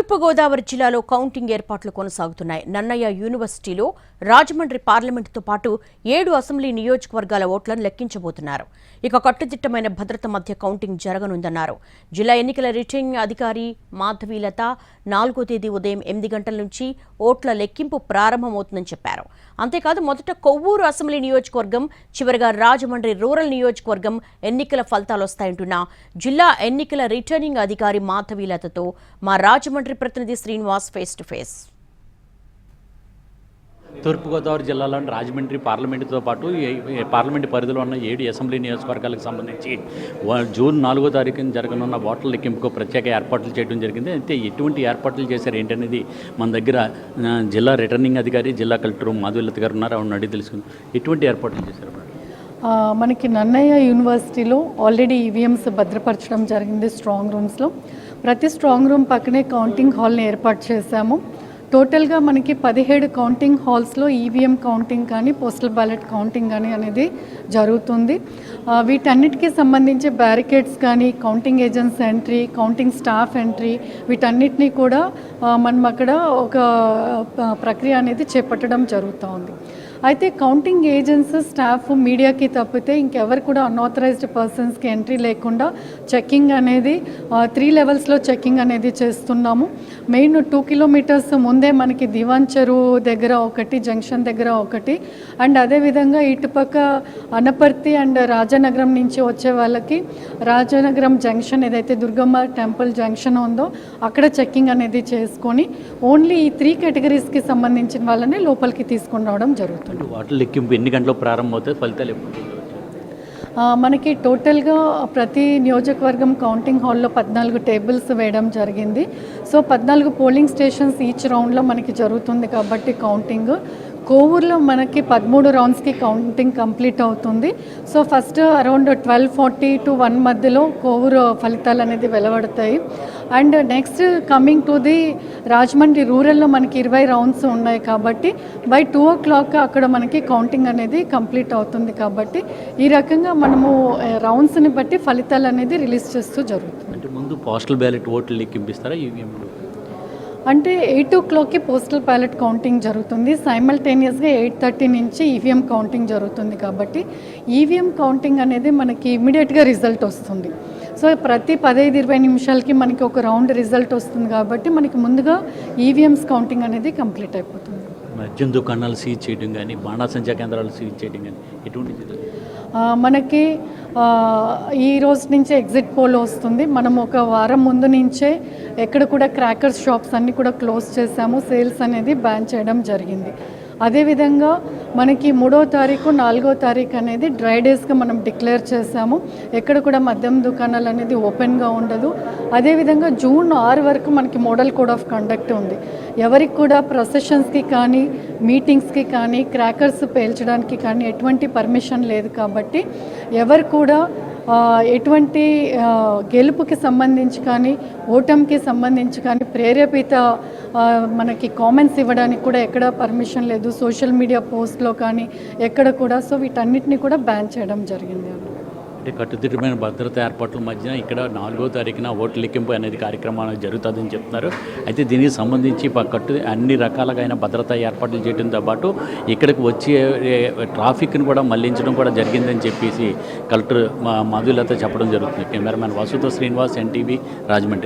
తూర్పుగోదావరి జిల్లాలో కౌంటింగ్ ఏర్పాట్లు కొనసాగుతున్నాయి. నన్నయ్య యూనివర్సిటీలో రాజమండ్రి పార్లమెంటుతో పాటు 7 అసెంబ్లీ నియోజకవర్గాల ఓట్లను లెక్కించబోతున్నారు. ఇక కట్టుదిట్టమైన భద్రత మధ్య కౌంటింగ్ జరగనుందన్నారు. జిల్లా ఎన్నికల రిటర్నింగ్ అధికారి మాధవీలత 4వ తేదీ ఉదయం 8 గంటల నుంచి ఓట్ల లెక్కింపు ప్రారంభమవుతుందని చెప్పారు. అంతేకాదు మొదట కొవ్వూరు అసెంబ్లీ నియోజకవర్గం, చివరిగా రాజమండ్రి రూరల్ నియోజకవర్గం ఎన్నికల ఫలితాలు వస్తాయంటున్న జిల్లా ఎన్నికల రిటర్నింగ్ అధికారి మాధవీలతతో మా రాజమండ్రి ప్రతినిధి శ్రీనివాస్ ఫేస్ టు ఫేస్. తూర్పుగోదావరి జిల్లాలోని రాజమండ్రి పార్లమెంటుతో పాటు పార్లమెంటు పరిధిలో ఉన్న 7 అసెంబ్లీ నియోజకవర్గాలకు సంబంధించి జూన్ 4వ తారీఖున జరగనున్న ఓట్ల లెక్కింపుకు ప్రత్యేక ఏర్పాట్లు చేయడం జరిగింది. అయితే ఎటువంటి ఏర్పాట్లు చేశారు ఏంటనేది మన దగ్గర జిల్లా రిటర్నింగ్ అధికారి, జిల్లా కలెక్టర్ మాధవీలత గారు ఉన్నారు. ఆవిడని అడిగి తెలుసుకుందాం. ఎటువంటి ఏర్పాట్లు చేశారు? మనకి నన్నయ్య యూనివర్సిటీలో ఆల్రెడీ ఈవీఎంస్ భద్రపరచడం జరిగింది. స్ట్రాంగ్ రూమ్స్లో ప్రతి స్ట్రాంగ్ రూమ్ పక్కనే కౌంటింగ్ హాల్ని ఏర్పాటు చేశాము. టోటల్గా మనకి 17 కౌంటింగ్ హాల్స్లో ఈవీఎం కౌంటింగ్ కానీ, పోస్టల్ బ్యాలెట్ కౌంటింగ్ కానీ అనేది జరుగుతుంది. వీటన్నిటికీ సంబంధించి బ్యారికేడ్స్ కానీ, counting agents entry, counting staff entry, వీటన్నిటినీ కూడా మనం అక్కడ ఒక ప్రక్రియ అనేది చేపట్టడం జరుగుతూ ఉంది. అయితే కౌంటింగ్ ఏజెంట్స్, స్టాఫ్, మీడియాకి తప్పితే ఇంకెవరు కూడా అన్ఆథరైజ్డ్ పర్సన్స్కి ఎంట్రీ లేకుండా చెక్కింగ్ అనేది 3 లెవెల్స్లో చెక్కింగ్ అనేది చేస్తున్నాము. మెయిన్ 2 కిలోమీటర్స్ ముందే మనకి దివాన్ చెరువు దగ్గర ఒకటి, జంక్షన్ దగ్గర ఒకటి, అండ్ అదేవిధంగా ఇటుపక్క అనపర్తి అండ్ రాజనగరం నుంచి వచ్చే వాళ్ళకి రాజనగరం జంక్షన్ ఏదైతే దుర్గమ్మ టెంపుల్ జంక్షన్ ఉందో అక్కడ చెక్కింగ్ అనేది చేసుకొని ఓన్లీ ఈ 3 కేటగిరీస్కి సంబంధించిన వాళ్ళని లోపలికి తీసుకుని రావడం జరుగుతుంది. ఓట్ల లెక్కింపు ఎన్ని గంటలకు ప్రారంభమవుతాయి? ఫలితాలు ఎప్పుడు? మనకి టోటల్గా ప్రతి నియోజకవర్గం కౌంటింగ్ హాల్లో 14 టేబుల్స్ వేయడం జరిగింది. సో 14 పోలింగ్ స్టేషన్స్ ఈచ్ రౌండ్లో మనకి జరుగుతుంది కాబట్టి కౌంటింగ్. కోవూరులో మనకి 13 రౌండ్స్కి కౌంటింగ్ కంప్లీట్ అవుతుంది. సో ఫస్ట్ అరౌండ్ 12:40 to 1 మధ్యలో కోవూరు ఫలితాలు అనేది వెలువడతాయి. And next coming to the Rajahmundry రూరల్లో మనకి 20 రౌండ్స్ ఉన్నాయి కాబట్టి బై 2 o'clock అక్కడ మనకి కౌంటింగ్ అనేది కంప్లీట్ అవుతుంది. కాబట్టి ఈ రకంగా మనము రౌండ్స్ని బట్టి ఫలితాలు అనేది రిలీజ్ చేస్తూ జరుగుతుంది. అంటే ముందు పోస్టల్ బ్యాలెట్ ఓట్లు లెక్కింపిస్తారా? అంటే 8 o'clockకి పోస్టల్ బ్యాలెట్ కౌంటింగ్ జరుగుతుంది. సైమల్టేనియస్గా 8:30 నుంచి ఈవీఎం కౌంటింగ్ జరుగుతుంది. కాబట్టి ఈవీఎం కౌంటింగ్ అనేది మనకి ఇమ్మీడియట్గా రిజల్ట్ వస్తుంది. సో ప్రతి 15-20 నిమిషాలకి మనకి ఒక రౌండ్ రిజల్ట్ వస్తుంది. కాబట్టి మనకి ముందుగా ఈవీఎంస్ కౌంటింగ్ అనేది కంప్లీట్ అయిపోతుంది. మద్యం దుకాణాలు సీజ్ చేయడం కానీ, బాణాసంచా కేంద్రాలు సీజ్ చేయడం కానీ ఎటువంటి? మనకి ఈ రోజు నుంచే ఎగ్జిట్ పోల్ వస్తుంది. మనం ఒక వారం ముందు నుంచే ఎక్కడ కూడా క్రాకర్స్ షాప్స్ అన్నీ కూడా క్లోజ్ చేసాము. సేల్స్ అనేది బ్యాన్ చేయడం జరిగింది. అదేవిధంగా మనకి 3వ తారీఖు, 4వ తారీఖు అనేది డ్రై డేస్గా మనం డిక్లేర్ చేసాము. ఎక్కడ కూడా మద్యం దుకాణాలు అనేది ఓపెన్గా ఉండదు. అదేవిధంగా జూన్ 6 వరకు మనకి మోడల్ కోడ్ ఆఫ్ కండక్ట్ ఉంది. ఎవరికి కూడా ప్రొసెషన్స్కి కానీ, మీటింగ్స్కి కానీ, క్రాకర్స్ పేల్చడానికి కానీ ఎటువంటి పర్మిషన్ లేదు. కాబట్టి ఎవరు కూడా ఎటువంటి గెలుపుకి సంబంధించి కానీ, ఓటమికి సంబంధించి కానీ ప్రేరేపిత మనకి కామెంట్స్ ఇవ్వడానికి కూడా ఎక్కడ పర్మిషన్ లేదు. సోషల్ మీడియా పోస్ట్లో కానీ ఎక్కడ కూడా. సో వీటన్నిటిని కూడా బ్యాన్ చేయడం జరిగింది. అంటే కట్టుదిట్టమైన భద్రత ఏర్పాట్ల మధ్య ఇక్కడ 4వ తారీఖున ఓట్ల లెక్కింపు అనేది కార్యక్రమం జరుగుతుందని చెప్తున్నారు. అయితే దీనికి సంబంధించి అన్ని రకాలైన భద్రతా ఏర్పాట్లు చేయడంతో పాటు ఇక్కడికి వచ్చే ట్రాఫిక్ని కూడా మళ్లించడం కూడా జరిగిందని చెప్పేసి కలెక్టర్ మాధవీలత చెప్పడం జరుగుతుంది. కెమెరామెన్ వాసుతో శ్రీనివాస్, ఎన్టీవీ, రాజమండ్రి.